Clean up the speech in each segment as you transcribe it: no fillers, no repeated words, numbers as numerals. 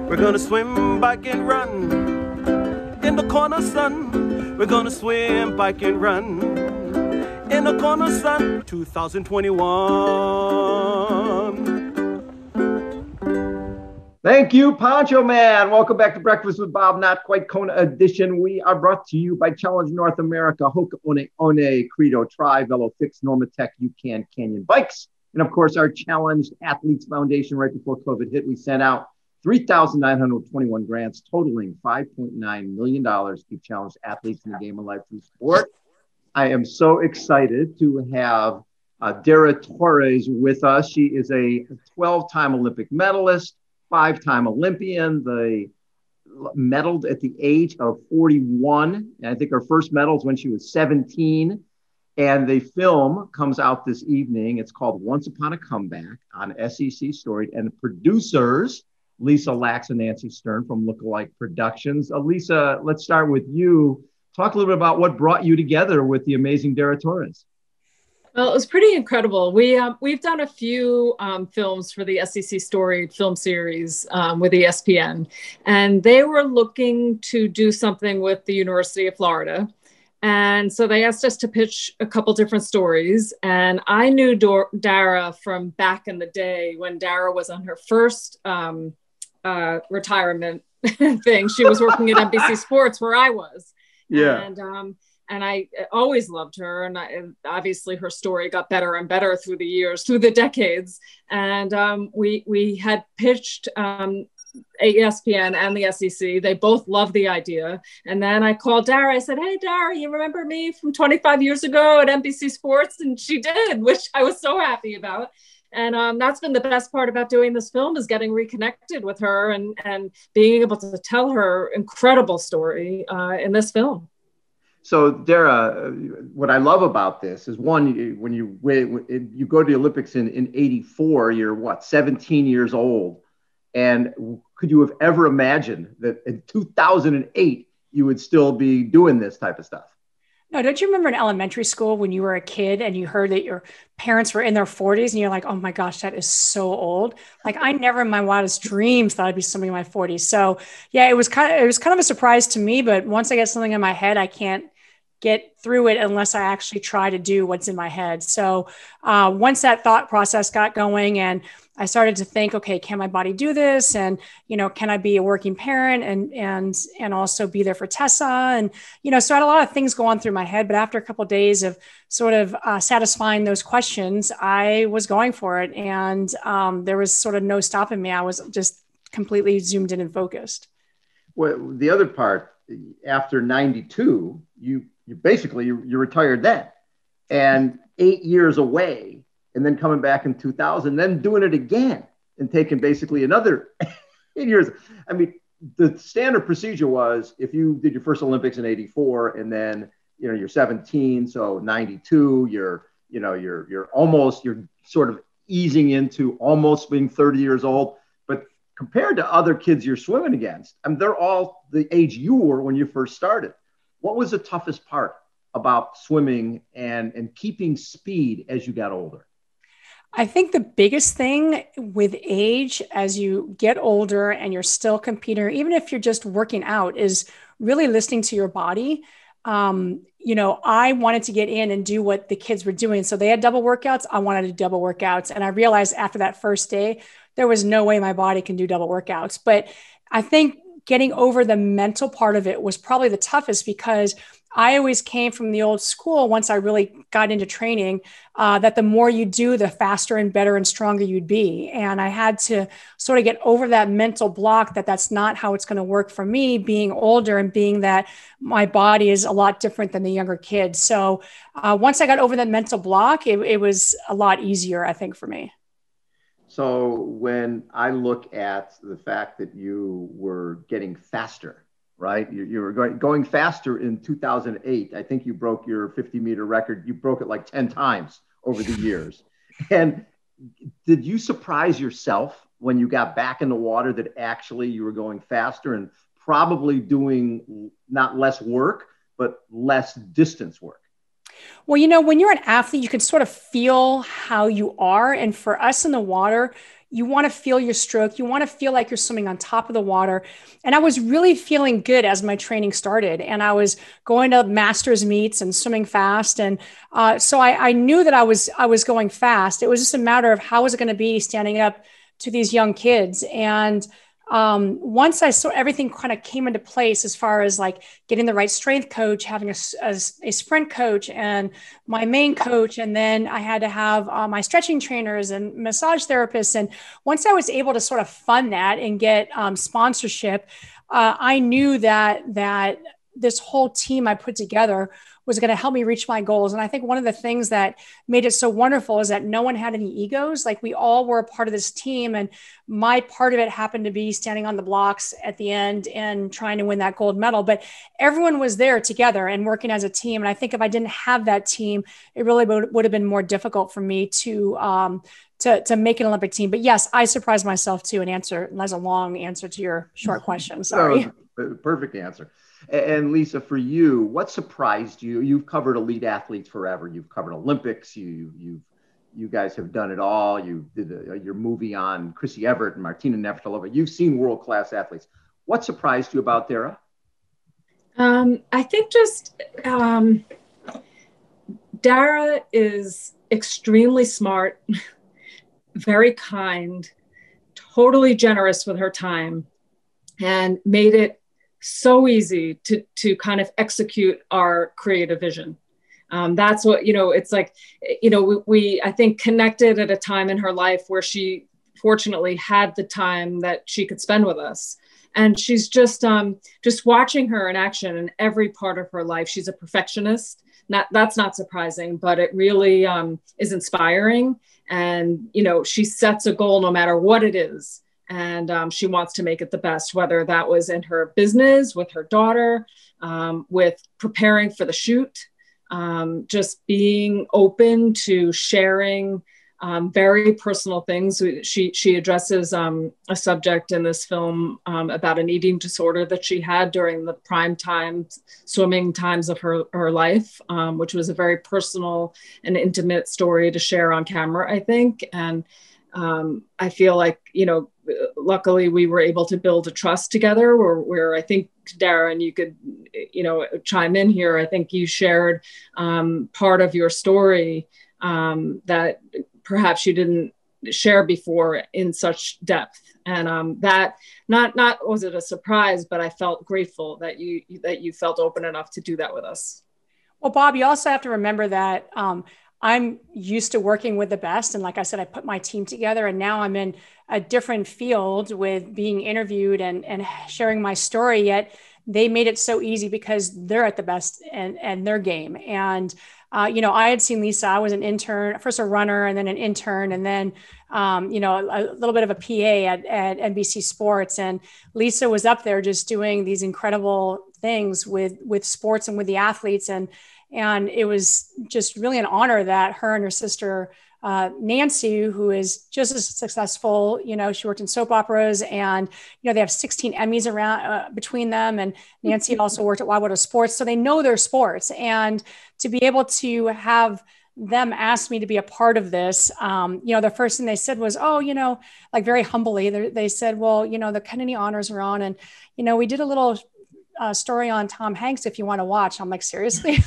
We're gonna swim, bike, and run in the corner sun. We're gonna swim, bike, and run in the corner sun. 2021. Thank you, Poncho Man. Welcome back to Breakfast with Bob, Not Quite Kona edition. We are brought to you by Challenge North America, Hoka One One, Credo, Tri, Velo Fix, Normatec, UCAN, Canyon Bikes. And of course, our Challenged Athletes Foundation. Right before COVID hit, we sent out 3,921 grants totaling $5.9 million to keep challenged athletes in the game of life through sport. I am so excited to have Dara Torres with us. She is a 12-time Olympic medalist, 5-time Olympian. They medaled at the age of 41. And I think her first medal is when she was 17. And the film comes out this evening. It's called Once Upon a Comeback on SEC Storied. And the producers, Lisa Lax and Nancy Stern from Lookalike Productions. Lisa, let's start with you. Talk a little bit about what brought you together with the amazing Dara Torres. Well, it was pretty incredible. We've done a few films for the SEC Storied film series with ESPN, and they were looking to do something with the University of Florida. And so they asked us to pitch a couple different stories. And I knew Dara from back in the day when Dara was on her first retirement thing. She was working at NBC Sports where I was. Yeah. And I always loved her. And obviously her story got better and better through the years, through the decades. And we had pitched ESPN and the SEC. They both loved the idea. And then I called Dara. I said, "Hey, Dara, you remember me from 25 years ago at NBC Sports?" And she did, which I was so happy about. And that's been the best part about doing this film, is getting reconnected with her and being able to tell her incredible story in this film. So Dara, what I love about this is, one, when you go to the Olympics in 84, you're what, 17 years old. And could you have ever imagined that in 2008, you would still be doing this type of stuff? No, don't you remember in elementary school when you were a kid and you heard that your parents were in their 40s and you're like, oh my gosh, that is so old. Like, I never in my wildest dreams thought I'd be something in my 40s. So yeah, it was kind of a surprise to me, but once I get something in my head, I can't get through it unless I actually try to do what's in my head. So once that thought process got going and I started to think, okay, can my body do this? And, can I be a working parent and also be there for Tessa? And, so I had a lot of things go on through my head, but after a couple of days of sort of satisfying those questions, I was going for it. And there was sort of no stopping me. I was just completely zoomed in and focused. Well, the other part, after 92, you basically retired then, and 8 years away, and then coming back in 2000, then doing it again and taking basically another 8 years. I mean, the standard procedure was, if you did your first Olympics in 84 and then, you're 17, so 92, you're sort of easing into almost being 30 years old. But compared to other kids you're swimming against, I mean, they're all the age you were when you first started. What was the toughest part about swimming and keeping speed as you got older? I think the biggest thing with age, as you get older and you're still competing, or even if you're just working out, is really listening to your body. I wanted to get in and do what the kids were doing. So they had double workouts. I wanted to do double workouts. And I realized after that first day, there was no way my body can do double workouts. But I think getting over the mental part of it was probably the toughest, because I always came from the old school, once I really got into training, that the more you do, the faster and better and stronger you'd be. And I had to sort of get over that mental block that that's not how it's going to work for me, being older and being that my body is a lot different than the younger kids. So once I got over that mental block, it was a lot easier, I think, for me. So when I look at the fact that you were getting faster, right? You were going faster in 2008. I think you broke your 50-meter record. You broke it like 10 times over the years. And did you surprise yourself when you got back in the water that actually you were going faster and probably doing not less work, but less distance work? Well, when you're an athlete, you can sort of feel how you are. And for us in the water, you want to feel your stroke. You want to feel like you're swimming on top of the water. And I was really feeling good as my training started. And I was going to masters meets and swimming fast. And so I knew that I was going fast. It was just a matter of how was it going to be standing up to these young kids. And once I saw everything kind of came into place as far as like getting the right strength coach, having a sprint coach and my main coach. And then I had to have my stretching trainers and massage therapists. And once I was able to sort of fund that and get sponsorship, I knew that this whole team I put together was going to help me reach my goals. And I think one of the things that made it so wonderful is that no one had any egos. Like we all were a part of this team. And my part of it happened to be standing on the blocks at the end and trying to win that gold medal. But everyone was there together and working as a team. And I think if I didn't have that team, it really would have been more difficult for me to make an Olympic team. But yes, I surprised myself too. That's a long answer to your short question. Sorry. Perfect answer. And Lisa, for you, what surprised you? You've covered elite athletes forever. You've covered Olympics. You guys have done it all. You did your movie on Chrissy Everett and Martina Navratilova. You've seen world-class athletes. What surprised you about Dara? I think just Dara is extremely smart, very kind, totally generous with her time, and made it so easy to kind of execute our creative vision. That's what, it's like, we, I think, connected at a time in her life where she fortunately had the time that she could spend with us. And she's just watching her in action in every part of her life. She's a perfectionist. That's not surprising, but it really is inspiring. And, she sets a goal no matter what it is. And she wants to make it the best, whether that was in her business, with her daughter, with preparing for the shoot, just being open to sharing very personal things. She addresses a subject in this film about an eating disorder that she had during the prime time swimming times of her life, which was a very personal and intimate story to share on camera, I think. And I feel like, luckily we were able to build a trust together where I think, Dara, and you could, chime in here. I think you shared part of your story that perhaps you didn't share before in such depth. And that not was it a surprise, but I felt grateful that you felt open enough to do that with us. Well, Bob, you also have to remember that I'm used to working with the best. And like I said, I put my team together and now I'm in a different field with being interviewed and sharing my story, yet they made it so easy because they're at the best and their game. And, I had seen Lisa, I was an intern, first a runner and then an intern, and then, a little bit of a PA at NBC Sports. And Lisa was up there just doing these incredible things with sports and with the athletes. And it was just really an honor that her and her sister, Nancy, who is just as successful, she worked in soap operas and, they have 16 Emmys around between them. And Nancy also worked at Wildwater Sports. So they know their sports. And to be able to have them ask me to be a part of this, the first thing they said was, like very humbly, they said, well, the Kennedy honors are on. And, we did a little story on Tom Hanks if you want to watch. I'm like, seriously?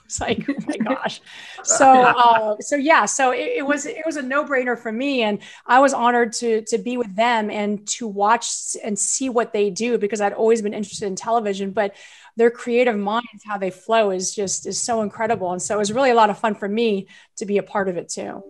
It's like, oh my gosh. So it was a no-brainer for me. And I was honored to be with them and to watch and see what they do, because I'd always been interested in television, but their creative minds, how they flow is so incredible. And so it was really a lot of fun for me to be a part of it too.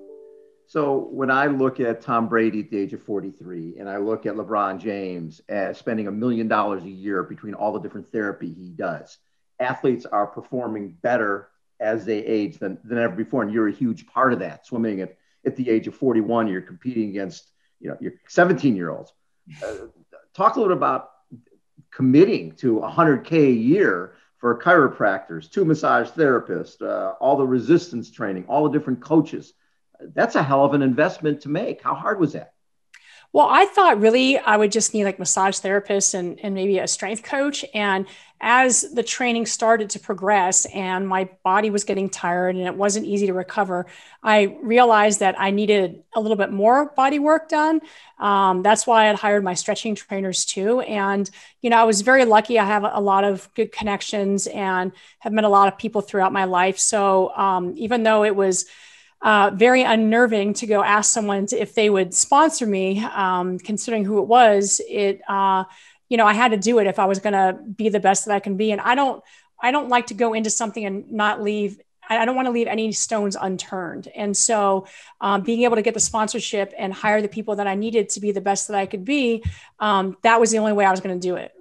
So when I look at Tom Brady at the age of 43, and I look at LeBron James spending $1 million a year between all the different therapy he does, athletes are performing better as they age than ever before. And you're a huge part of that. Swimming at the age of 41, you're competing against, your 17-year-olds. Talk a little about committing to $100K a year for chiropractors, 2 massage therapists, all the resistance training, all the different coaches. That's a hell of an investment to make. How hard was that? Well, I thought really I would just need like massage therapists and maybe a strength coach. And as the training started to progress and my body was getting tired and it wasn't easy to recover, I realized that I needed a little bit more body work done. That's why I had hired my stretching trainers too. And, I was very lucky. I have a lot of good connections and have met a lot of people throughout my life. So even though it was very unnerving to go ask someone if they would sponsor me, considering who it was, I had to do it if I was going to be the best that I can be. And I don't like to go into something and not leave. I don't want to leave any stones unturned. And so being able to get the sponsorship and hire the people that I needed to be the best that I could be, that was the only way I was going to do it.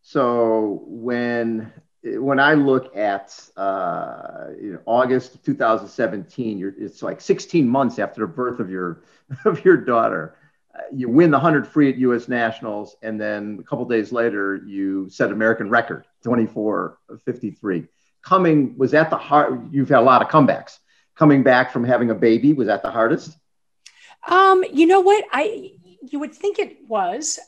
So when I look at August of 2017, it's like 16 months after the birth of your daughter. You win the 100 free at U.S. Nationals, and then a couple of days later, you set American record, 24:53. Was that the hard? You've had a lot of comebacks. Coming back from having a baby, was that the hardest? You know what? You would think it was.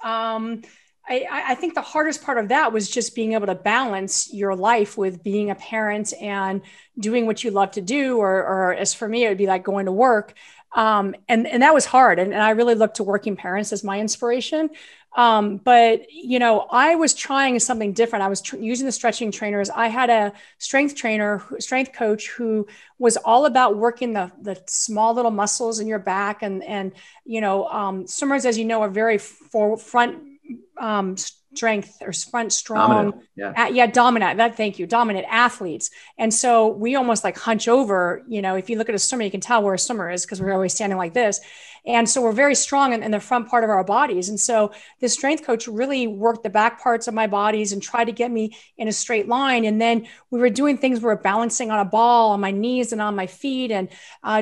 I think the hardest part of that was just being able to balance your life with being a parent and doing what you love to do, or as for me, it would be like going to work. And that was hard. And I really looked to working parents as my inspiration. But I was trying something different. I was using the stretching trainers. I had a strength coach who was all about working the small little muscles in your back. And swimmers, as you know, are very front strength or front strong. Dominant. Dominant. Thank you. Dominant athletes. And so we almost like hunch over, if you look at a swimmer, you can tell where a swimmer is because we're always standing like this. And so we're very strong in the front part of our bodies. And so this strength coach really worked the back parts of my bodies and tried to get me in a straight line. And then we were doing things where we're balancing on a ball on my knees and on my feet and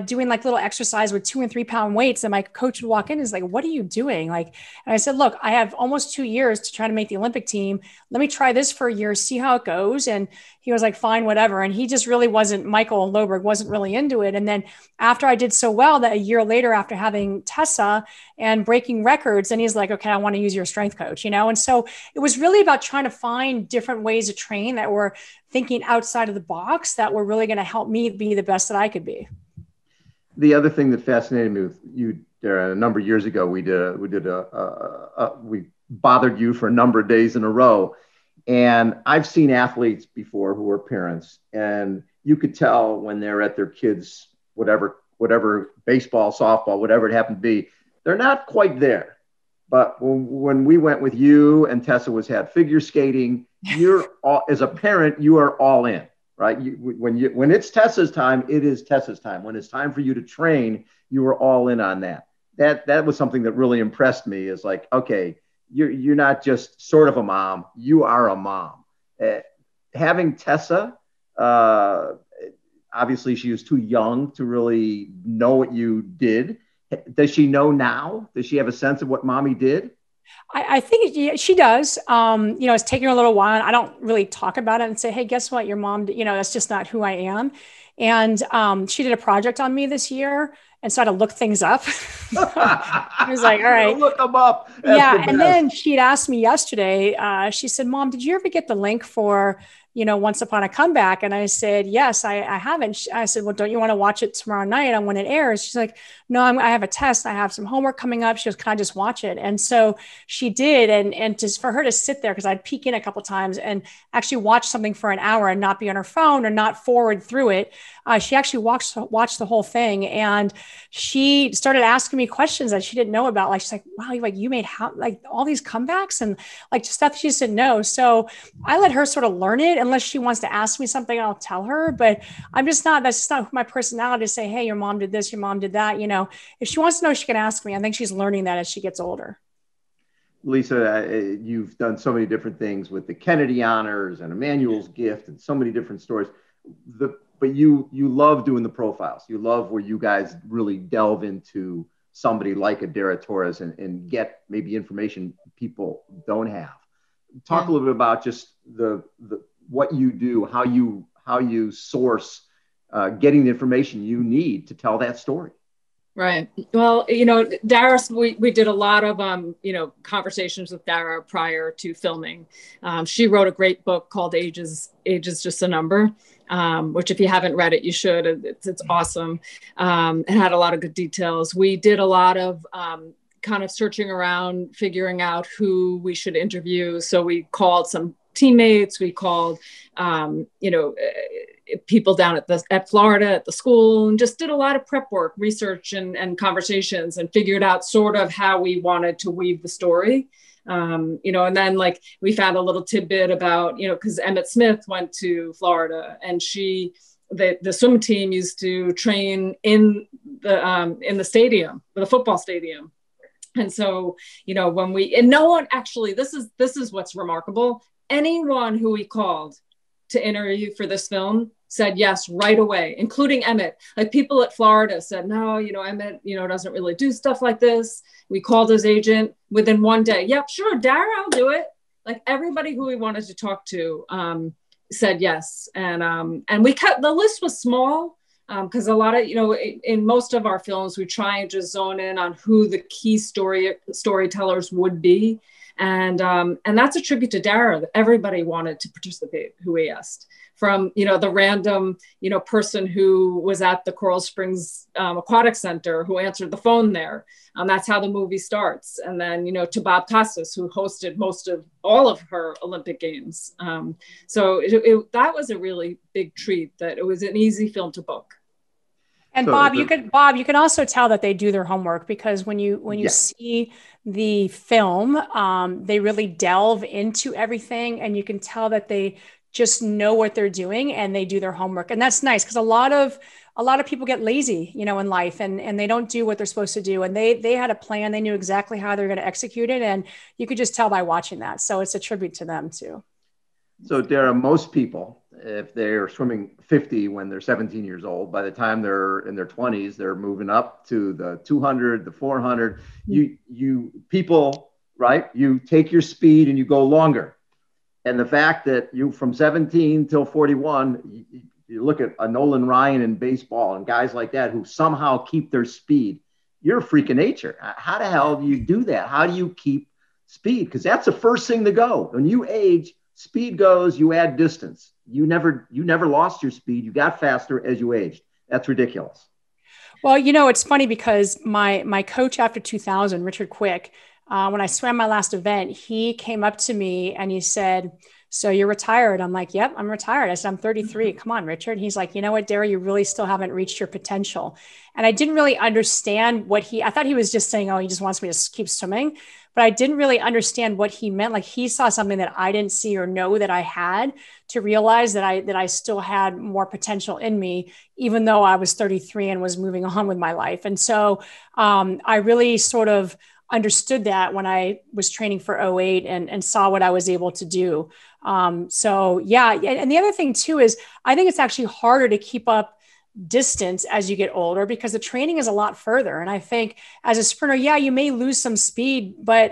doing like little exercise with 2 and 3 pound weights. And my coach would walk in and is like, "What are you doing?" And I said, "Look, I have almost 2 years to try to make the Olympic team. Let me try this for a year, see how it goes." And he was like, "Fine, whatever." And he just really Michael Loberg wasn't really into it. And then after I did so well that a year later, after having Tessa and breaking records, and he's like, "Okay, I want to use your strength coach," And so it was really about trying to find different ways to train that were thinking outside of the box that were really going to help me be the best that I could be. The other thing that fascinated me with you, Dara, a number of years ago, we bothered you for a number of days in a row. And I've seen athletes before who are parents, and you could tell when they're at their kids, whatever baseball, softball, whatever it happened to be, they're not quite there. But when we went with you and Tessa had figure skating, as a parent, you are all in, right? When it's Tessa's time, it is Tessa's time. When it's time for you to train, you are all in on that. That was something that really impressed me, is like, okay, you're not just sort of a mom, you are a mom. Having Tessa, obviously she was too young to really know what you did. Does she know now? Does she have a sense of what mommy did? I think she does. It's taking her a little while. I don't really talk about it and say, "Hey, guess what? Your mom did." That's just not who I am. And she did a project on me this year. And so I had to look things up. I was like, all right. Look them up. That's and then she'd asked me yesterday, she said, "Mom, did you ever get the link for, Once Upon a Comeback?" And I said, "Yes, I haven't." I said, "Well, don't you want to watch it tomorrow night on when it airs?" She's like, "No, I have a test. I have some homework coming up." She goes, "Can I just watch it?" And so she did. And just for her to sit there, because I'd peek in a couple of times and actually watch something for an hour and not be on her phone or not forward through it. She actually watched the whole thing. And she started asking me questions that she didn't know about. Like, she's like, "Wow, you made all these comebacks," and like stuff she just didn't know. So I let her sort of learn it. Unless she wants to ask me something, I'll tell her, but that's just not my personality to say, "Hey, your mom did this, your mom did that." If she wants to know, she can ask me. I think she's learning that as she gets older. Lisa, you've done so many different things with the Kennedy Honors and Emmanuel's Gift and so many different stories. But you love doing the profiles. You love where you guys really delve into somebody like a Dara Torres and get maybe information people don't have. Talk a little bit about just what you do, how you source getting the information you need to tell that story. Right. Well, you know, Dara, we did a lot of, you know, conversations with Dara prior to filming. She wrote a great book called Age is Just a Number, which if you haven't read it, you should. It's awesome. It had a lot of good details. We did a lot of kind of searching around, figuring out who we should interview. So we called some teammates, we called, you know, people down at Florida at the school, and just did a lot of prep work, research and conversations, and figured out sort of how we wanted to weave the story. You know, and then like we found a little tidbit about, you know, because Emmett Smith went to Florida, and the swim team used to train in the stadium, the football stadium. And so, you know, and no one actually, this is what's remarkable. Anyone who we called to interview for this film said yes right away, including Emmett. Like people at Florida said, no, you know, Emmett, you know, doesn't really do stuff like this. We called his agent within one day. Yep, sure, Dara, I'll do it. Like everybody who we wanted to talk to said yes. And we cut, the list was small because a lot of, you know, in most of our films, we try and just zone in on who the key storytellers would be. And that's a tribute to Dara, that everybody wanted to participate who we asked. From, you know, the random, you know, person who was at the Coral Springs Aquatic Center who answered the phone there. That's how the movie starts. And then, you know, to Bob Costas, who hosted all of her Olympic Games. So that was a really big treat, that it was an easy film to book. And so, Bob, you can also tell that they do their homework, because when you see the film, they really delve into everything, and you can tell that they just know what they're doing and they do their homework. And that's nice, because a lot of people get lazy, you know, in life, and they don't do what they're supposed to do. And they had a plan. They knew exactly how they're going to execute it. And you could just tell by watching that. So it's a tribute to them too. So Dara, most people, if they're swimming 50 when they're 17 years old, by the time they're in their 20s, they're moving up to the 200, the 400. You people, right? You take your speed and you go longer. And the fact that you from 17 till 41, you look at a Nolan Ryan in baseball and guys like that who somehow keep their speed. You're a freak of nature. How the hell do you do that? How do you keep speed? Because that's the first thing to go. When you age, speed goes, you add distance. You never lost your speed. You got faster as you aged. That's ridiculous. Well, you know, it's funny because my coach after 2000, Richard Quick, when I swam my last event, he came up to me and he said, "So you're retired?" I'm like, "Yep, I'm retired." I said, "I'm 33. Come on, Richard." He's like, "You know what, Dara, you really still haven't reached your potential." And I didn't really understand I thought he was just saying, "Oh, he just wants me to keep swimming." But I didn't really understand what he meant. Like he saw something that I didn't see or know that I had, to realize that I still had more potential in me, even though I was 33 and was moving on with my life. And so I really sort of understood that when I was training for 08 and saw what I was able to do. So yeah. And the other thing too, is I think it's actually harder to keep up distance as you get older, because the training is a lot further. And I think as a sprinter, yeah, you may lose some speed, but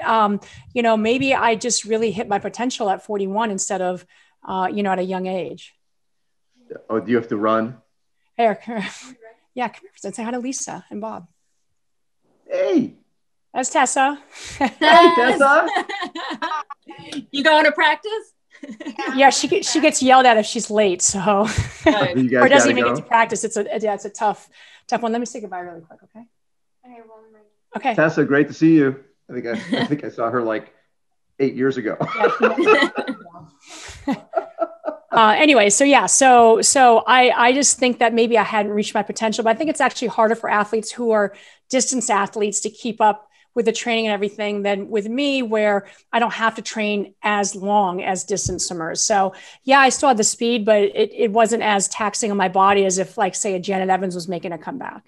you know, maybe I just really hit my potential at 41 instead of, you know, at a young age. Oh, do you have to run? Hey, yeah, come here and say hi to Lisa and Bob. Hey. That's Tessa. Hey, Tessa. You going to practice? Yeah, she gets yelled at if she's late, so or doesn't even get to practice. It's a tough one. Let me say goodbye really quick, okay? Okay. Tessa, great to see you. I think I saw her like 8 years ago. Anyway, so yeah, so I just think that maybe I hadn't reached my potential, but I think it's actually harder for athletes who are distance athletes to keep up with the training and everything than with me, where I don't have to train as long as distance swimmers. So yeah, I still had the speed, but it wasn't as taxing on my body as if, like, say, a Janet Evans was making a comeback.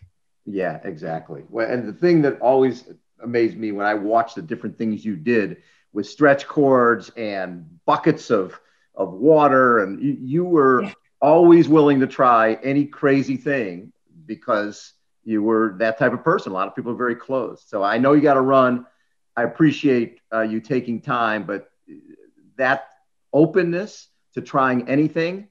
Yeah, exactly. Well, and the thing that always amazed me when I watched the different things you did with stretch cords and buckets of water, and you were always willing to try any crazy thing because you were that type of person. A lot of people are very closed. So I know you got to run. I appreciate you taking time, but that openness to trying anything,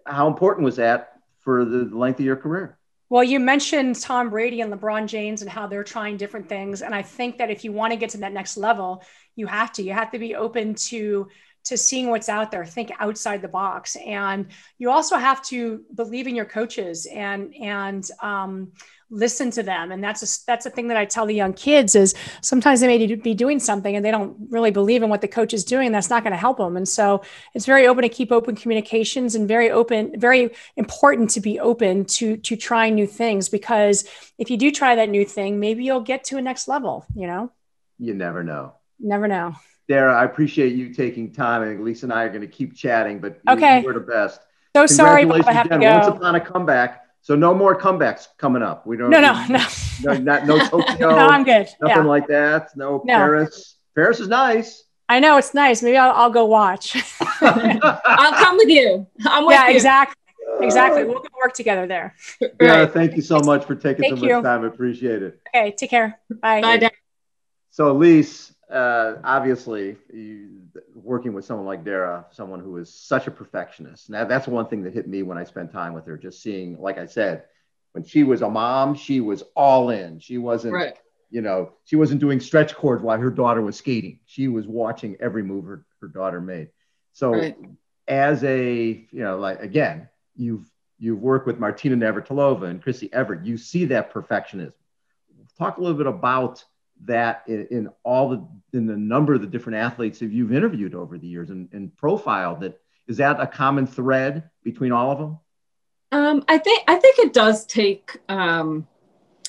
how important was that for the length of your career? Well, you mentioned Tom Brady and LeBron James and how they're trying different things. And I think that if you want to get to that next level, you have to be open to seeing what's out there, think outside the box. And you also have to believe in your coaches and listen to them. And that's a thing that I tell the young kids is sometimes they may be doing something and they don't really believe in what the coach is doing. And that's not going to help them. And so it's very open to keep open communications and very important to be open to trying new things, because if you do try that new thing, maybe you'll get to a next level, you know? You never know. Never know. Dara, I appreciate you taking time. I think Lisa and I are going to keep chatting, but okay. You're the best. So sorry, Bob, I have to go. Once upon a comeback. So no more comebacks coming up. We don't. No. No Tokyo. No, I'm good. Nothing like that. No Paris. Paris is nice. I know it's nice. Maybe I'll go watch. I'll come with you. I'm with you. Exactly. We'll go work together there. Yeah. Right. Thank you so much for taking so much time. I appreciate it. Okay. Take care. Bye. Bye, Dara. So, Lise, obviously, working with someone like Dara, someone who is such a perfectionist. Now, that's one thing that hit me when I spent time with her. Just seeing, like I said, when she was a mom, she was all in. She wasn't, she wasn't doing stretch cords while her daughter was skating. She was watching every move her daughter made. So, as a, again, you've worked with Martina Navratilova and Chrissy Everett. You see that perfectionism. Talk a little bit about that in the number of the different athletes that you've interviewed over the years and profiled. That is that a common thread between all of them? I think it does take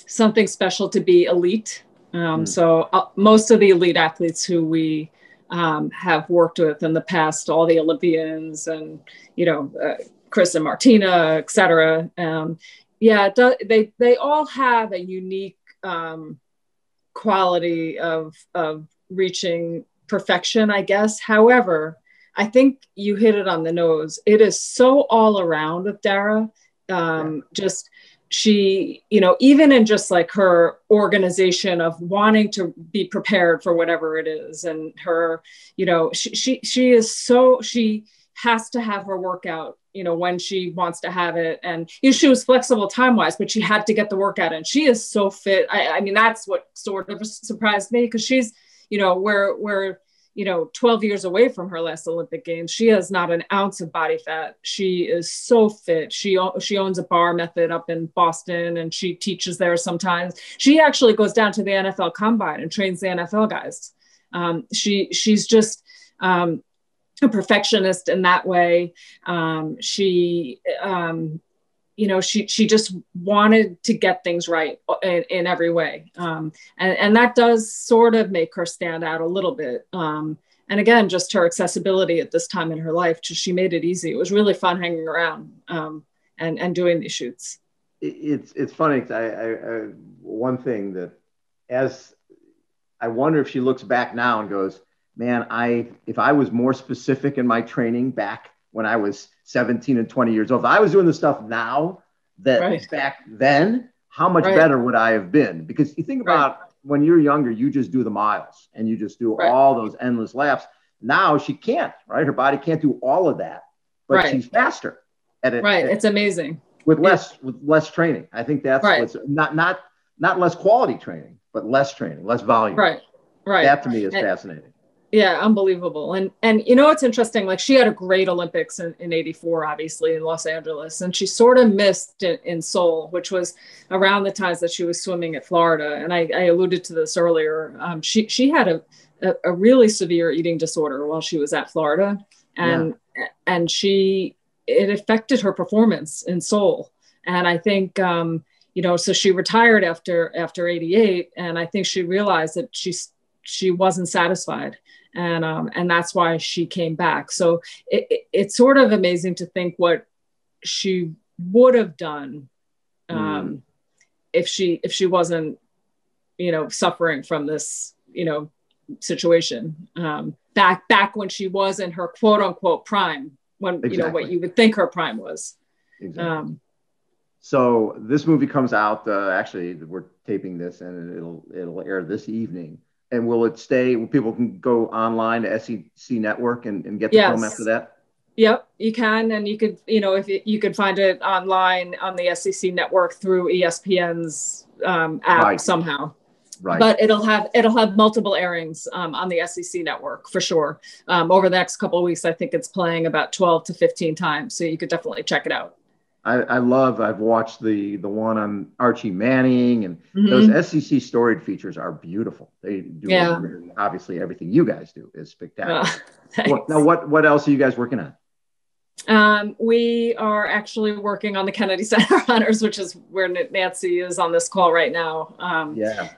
something special to be elite. So most of the elite athletes who we have worked with in the past, all the Olympians and Chris and Martina, et cetera. They all have a unique quality of reaching perfection, I guess. However, I think you hit it on the nose. It is so all around with Dara. Just she, even in just like her organization of wanting to be prepared for whatever it is, and her, she is so, she has to have her workout, when she wants to have it. And she was flexible time-wise, but she had to get the workout in. She is so fit. I mean, that's what sort of surprised me, because she's, we're 12 years away from her last Olympic Games. She has not an ounce of body fat. She is so fit. She owns a bar method up in Boston, and she teaches there sometimes. She actually goes down to the NFL Combine and trains the NFL guys. She's just a perfectionist in that way. She just wanted to get things right in every way. And that does sort of make her stand out a little bit. And again, just her accessibility at this time in her life, she made it easy. It was really fun hanging around and doing these shoots. It's funny. I one thing that, as I wonder if she looks back now and goes, man, if I was more specific in my training back when I was 17 and 20 years old, if I was doing the stuff now that back then, how much better would I have been? Because you think about when you're younger, you just do the miles and you just do all those endless laps. Now she can't, right? Her body can't do all of that, but she's faster at it. It's amazing. With less training. I think that's what's not less quality training, but less training, less volume. Right. That to me is fascinating. Yeah, unbelievable. And it's interesting, like she had a great Olympics in 84, obviously in Los Angeles, and she sort of missed in Seoul, which was around the times that she was swimming at Florida. And I alluded to this earlier. She had a really severe eating disorder while she was at Florida, and it affected her performance in Seoul. And I think, so she retired after 88, and I think she realized that she wasn't satisfied. And that's why she came back. So it's sort of amazing to think what she would have done if she wasn't, suffering from this, situation back when she was in her quote unquote prime, when what you would think her prime was. Exactly. So this movie comes out. Actually, we're taping this, and it'll air this evening. And will people can go online to SEC Network and get the film after that? Yep, you can, and you could, if you could find it online on the SEC network through ESPN's app somehow. Right. But it'll have multiple airings on the SEC network for sure. Over the next couple of weeks, I think it's playing about 12 to 15 times, so you could definitely check it out. I've watched the one on Archie Manning, and those SEC storied features are beautiful. They do obviously everything you guys do is spectacular. Now, what else are you guys working on? We are actually working on the Kennedy Center Honors, which is where Nancy is on this call right now.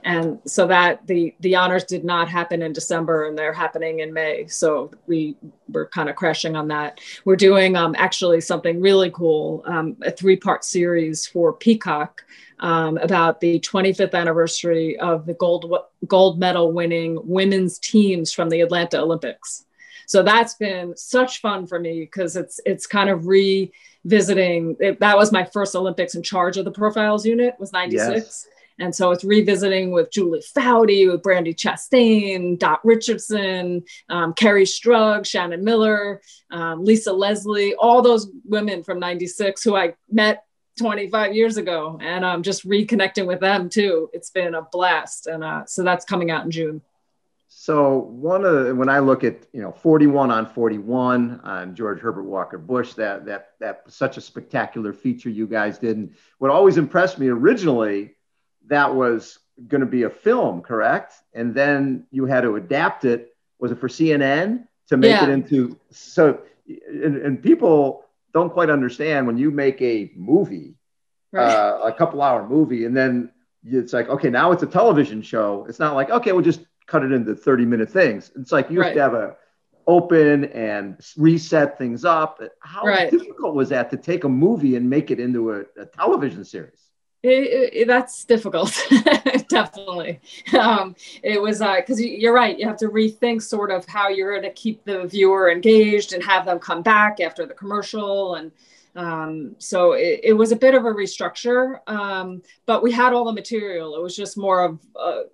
And so that the honors did not happen in December, and they're happening in May. So we were kind of crashing on that. We're doing actually something really cool, a 3-part series for Peacock about the 25th anniversary of the gold medal winning women's teams from the Atlanta Olympics. So that's been such fun for me because it's kind of revisiting. That was my first Olympics in charge of the profiles unit, was 96. Yes. And so it's revisiting with Julie Foudy, with Brandy Chastain, Dot Richardson, Carrie Strug, Shannon Miller, Lisa Leslie, all those women from 96 who I met 25 years ago, and just reconnecting with them too. It's been a blast. And so that's coming out in June. So when I look at 41 on 41 on George Herbert Walker Bush, that was such a spectacular feature you guys did. And what always impressed me originally, that was going to be a film, correct? And then you had to adapt it. Was it for CNN to make it into? So and people don't quite understand when you make a movie, a couple-hour movie, and then it's like, okay, now it's a television show. It's not like, okay, we'll just cut it into 30-minute things. It's like you have to have a open and reset things up. How difficult was that to take a movie and make it into a television series? That's difficult. Definitely. It was because you're right. You have to rethink sort of how you're going to keep the viewer engaged and have them come back after the commercial. And so it was a bit of a restructure, but we had all the material. It was just more of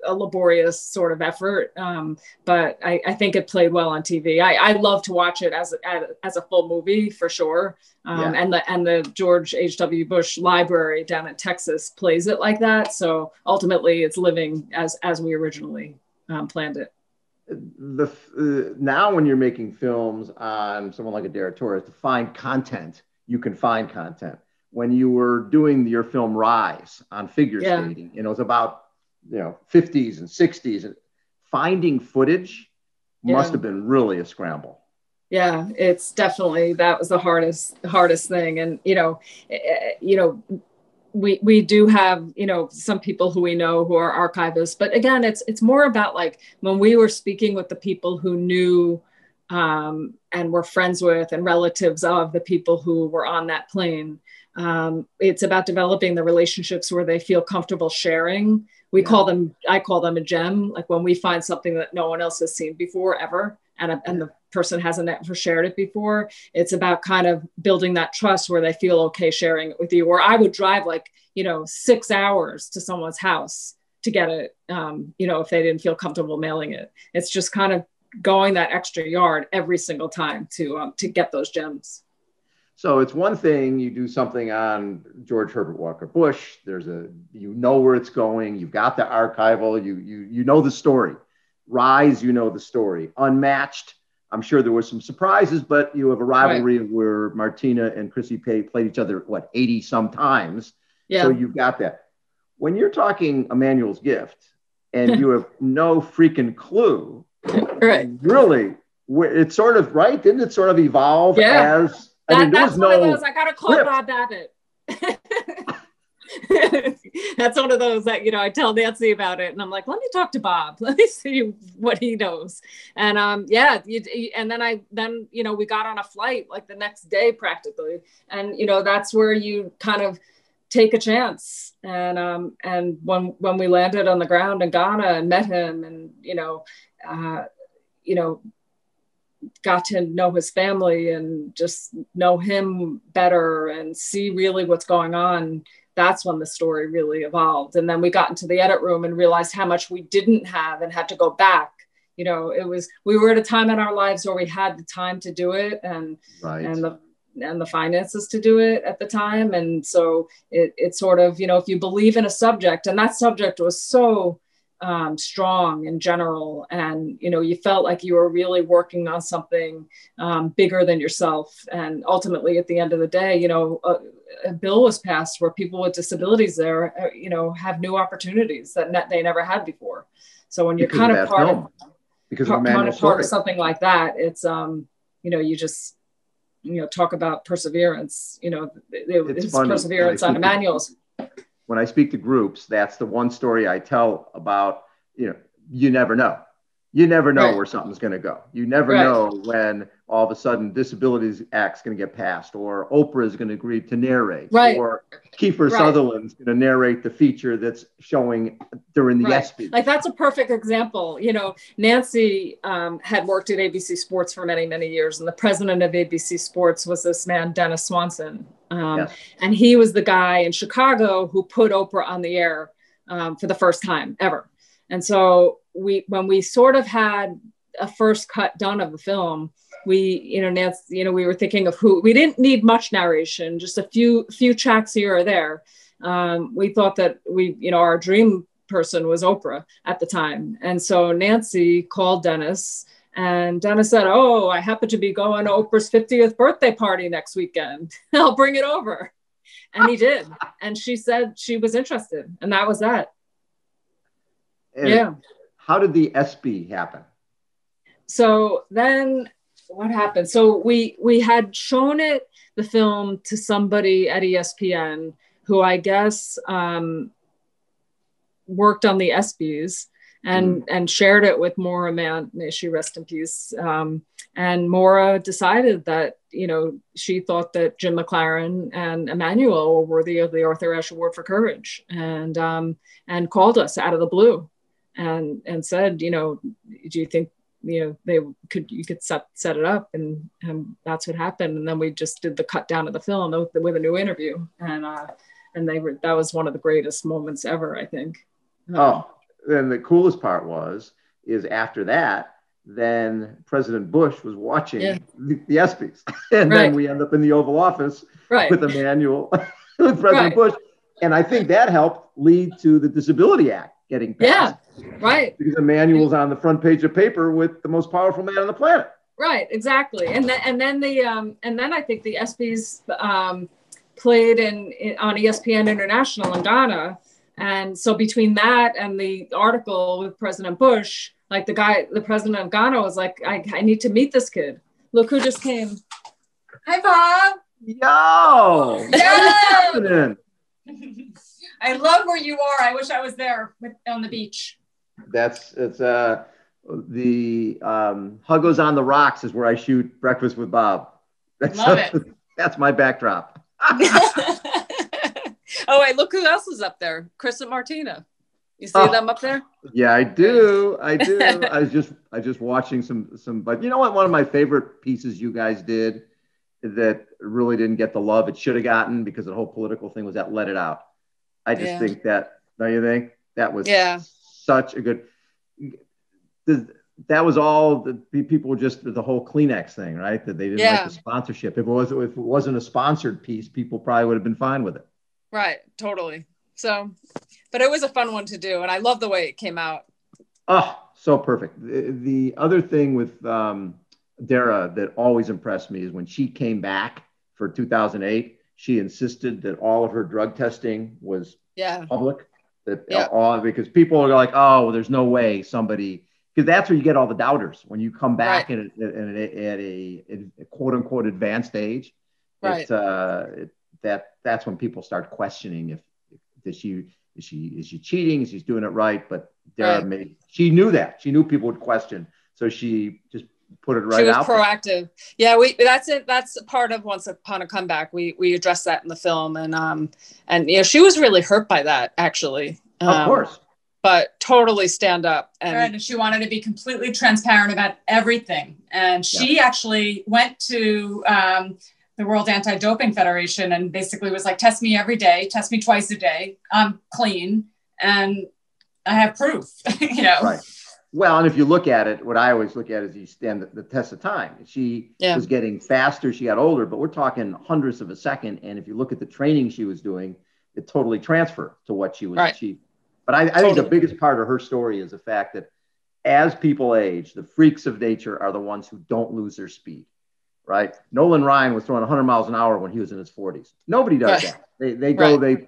a laborious sort of effort. But I think it played well on TV. I love to watch it as a full movie for sure. And the George H.W. Bush Library down in Texas plays it like that. So ultimately it's living as we originally planned it. Now when you're making films on someone like a Dara Torres, to find content, you can find content. When you were doing your film Rise on figure skating, it was about 50s and 60s, and finding footage must have been really a scramble. Yeah, it's definitely, that was the hardest thing. And we do have some people who we know who are archivists, but again, it's more about like when we were speaking with the people who knew and were friends with and relatives of the people who were on that plane. It's about developing the relationships where they feel comfortable sharing. I call them a gem. Like when we find something that no one else has seen before ever, and the person hasn't ever shared it before, it's about kind of building that trust where they feel okay sharing it with you. Or I would drive 6 hours to someone's house to get it, if they didn't feel comfortable mailing it. It's just kind of going that extra yard every single time to get those gems. So it's one thing you do something on George Herbert Walker Bush. You know where it's going. You've got the archival. You know the story. Rise, you know the story. Unmatched, I'm sure there were some surprises, but you have a rivalry where Martina and Chrissy Pay played each other 80 some times. Yeah. So you've got that. When you're talking Emmanuel's Gift and you have no freaking clue. Right. Really, it's sort of right. Didn't it sort of evolve as? That's one of those. I gotta call Bob Babbitt. That's one of those that I tell Nancy about it, and I'm like, let me talk to Bob. Let me see what he knows. And and then we got on a flight like the next day practically, and that's where you kind of take a chance. And when we landed on the ground in Ghana and met him, and got to know his family and just know him better and see really what's going on, that's when the story really evolved. And then we got into the edit room and realized how much we didn't have and had to go back we were at a time in our lives where we had the time to do it and right. and the finances to do it at the time. And so it sort of, if you believe in a subject, and that subject was so strong in general, and you felt like you were really working on something bigger than yourself. And ultimately, at the end of the day, a bill was passed where people with disabilities there, have new opportunities that they never had before. So when you're kind of part of something like that, it's you just talk about perseverance. It's perseverance on Emmanuel's. When I speak to groups, that's the one story I tell about, you never know. You never know where something's going to go. You never know when all of a sudden Disabilities Act's going to get passed, or Oprah is going to agree to narrate, or Kiefer Sutherland's going to narrate the feature that's showing during the ESPYs. Like, that's a perfect example. Nancy had worked at ABC Sports for many, many years, and the president of ABC Sports was this man, Dennis Swanson. And he was the guy in Chicago who put Oprah on the air for the first time ever. And so when we sort of had a first cut done of the film, Nancy, we were thinking of we didn't need much narration, just a few tracks here or there. We thought that our dream person was Oprah at the time. And so Nancy called Dennis, and Dennis said, "Oh, I happen to be going to Oprah's 50th birthday party next weekend. I'll bring it over." And he did. And she said she was interested. And that was that. And how did the ESPY happen? So then what happened? So we had shown the film to somebody at ESPN who I guess worked on the ESPYs and shared it with Maura Mann, may she rest in peace. And Maura decided that, she thought that Jim McLaren and Emmanuel were worthy of the Arthur Ashe Award for Courage, and called us out of the blue and said, do you think, you could set it up? And that's what happened. And then we just did the cut down of the film with a new interview. And that was one of the greatest moments ever, I think. And the coolest part is after that, then President Bush was watching the ESPYs. And then we end up in the Oval Office with Emmanuel, with President Bush. And I think that helped lead to the Disability Act getting passed. Because Emmanuel's on the front page of paper with the most powerful man on the planet. Right, exactly. And then I think the ESPYs played on ESPN International in Ghana. And so between that and the article with President Bush, like the president of Ghana was like, I need to meet this kid. Look who just came. Hi, Bob. Yo. What's happening? I love where you are. I wish I was there on the beach. It's the Huggos on the Rocks is where I shoot Breakfast with Bob. Love it. That's my backdrop. Oh, wait, look who else is up there. Chris and Martina. You see them up there? Yeah, I do. I was just watching some, but you know what? One of my favorite pieces you guys did that really didn't get the love it should have gotten because the whole political thing was that Let It Out. I just think that, don't you think? That was such a good, that was all the people were just the whole Kleenex thing, right? That they didn't like the sponsorship. If it wasn't a sponsored piece, people probably would have been fine with it. Right. Totally. So, but it was a fun one to do. And I love the way it came out. Oh, so perfect. The other thing with Dara that always impressed me is when she came back for 2008, she insisted that all of her drug testing was public. Because people are like, oh, well, there's no way somebody, because that's where you get all the doubters when you come back at a quote unquote advanced age. Right. That's when people start questioning is she cheating? Is she doing it right? But Dara she knew that. She knew people would question, so she just put it right out. She was proactive. Yeah, that's it. That's part of Once Upon a Comeback. We addressed that in the film, and she was really hurt by that, actually. Of course. But totally stand up. And she wanted to be completely transparent about everything. And she actually went to the World Anti-Doping Federation and basically was like, test me every day, test me twice a day. I'm clean and I have proof, Right. Well, and if you look at it, what I always look at is you stand the test of time. She was getting faster, she got older, but we're talking hundredths of a second. And if you look at the training she was doing, it totally transferred to what she was achieving. But I think the biggest part of her story is the fact that as people age, the freaks of nature are the ones who don't lose their speed, right? Nolan Ryan was throwing 100 miles an hour when he was in his 40s. Nobody does that. They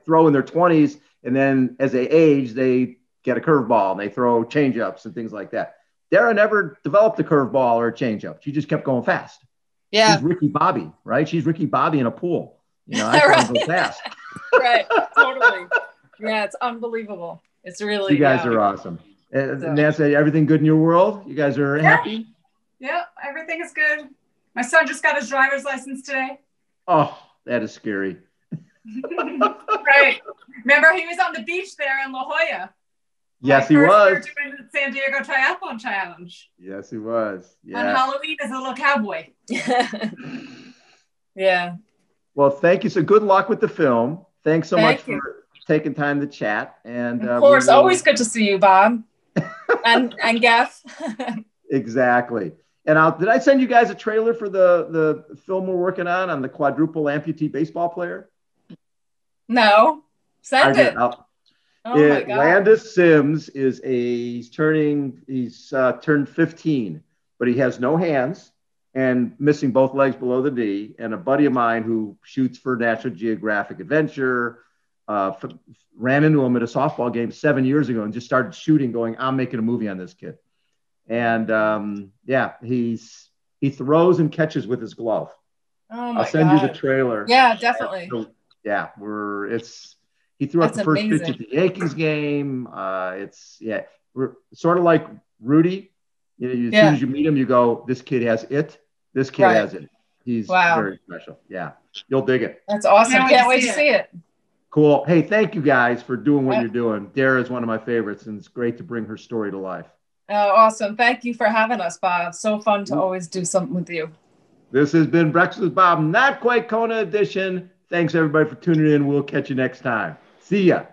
throw in their 20s, and then as they age, they get a curveball and they throw changeups and things like that. Dara never developed a curveball or a changeup. She just kept going fast. Yeah. She's Ricky Bobby, right? She's Ricky Bobby in a pool. You know, I can't go fast. Right. Totally. Yeah. It's unbelievable. It's really, you guys are awesome. Nancy, everything good in your world? You guys are happy? Yeah. Everything is good. My son just got his driver's license today. Oh, that is scary. Right. Remember, he was on the beach there in La Jolla. Yes, he was. Doing the San Diego Triathlon Challenge. Yes, he was. Yeah. On Halloween as a little cowboy. Yeah. Well, thank you. So good luck with the film. Thanks so much for taking time to chat. And of course, always good to see you, Bob. and Gaff. Exactly. And did I send you guys a trailer for the film we're working on the quadruple amputee baseball player? No. Send it. My God. Landis Sims is he's turned 15, but he has no hands and missing both legs below the knee. And a buddy of mine who shoots for National Geographic Adventure ran into him at a softball game 7 years ago and just started shooting, going, I'm making a movie on this kid. And he throws and catches with his glove. Oh my I'll send you the trailer. Yeah, definitely. Yeah, he threw out the first pitch at the Yankees game. We're sort of like Rudy. You know, as soon as you meet him, you go, this kid has it. This kid has it. He's very special. Yeah, you'll dig it. That's awesome. Can't wait to see it. Cool. Hey, thank you guys for doing what you're doing. Dara is one of my favorites, and it's great to bring her story to life. Oh, awesome. Thank you for having us, Bob. So fun to always do something with you. This has been Breakfast with Bob, Not Quite Kona edition. Thanks, everybody, for tuning in. We'll catch you next time. See ya.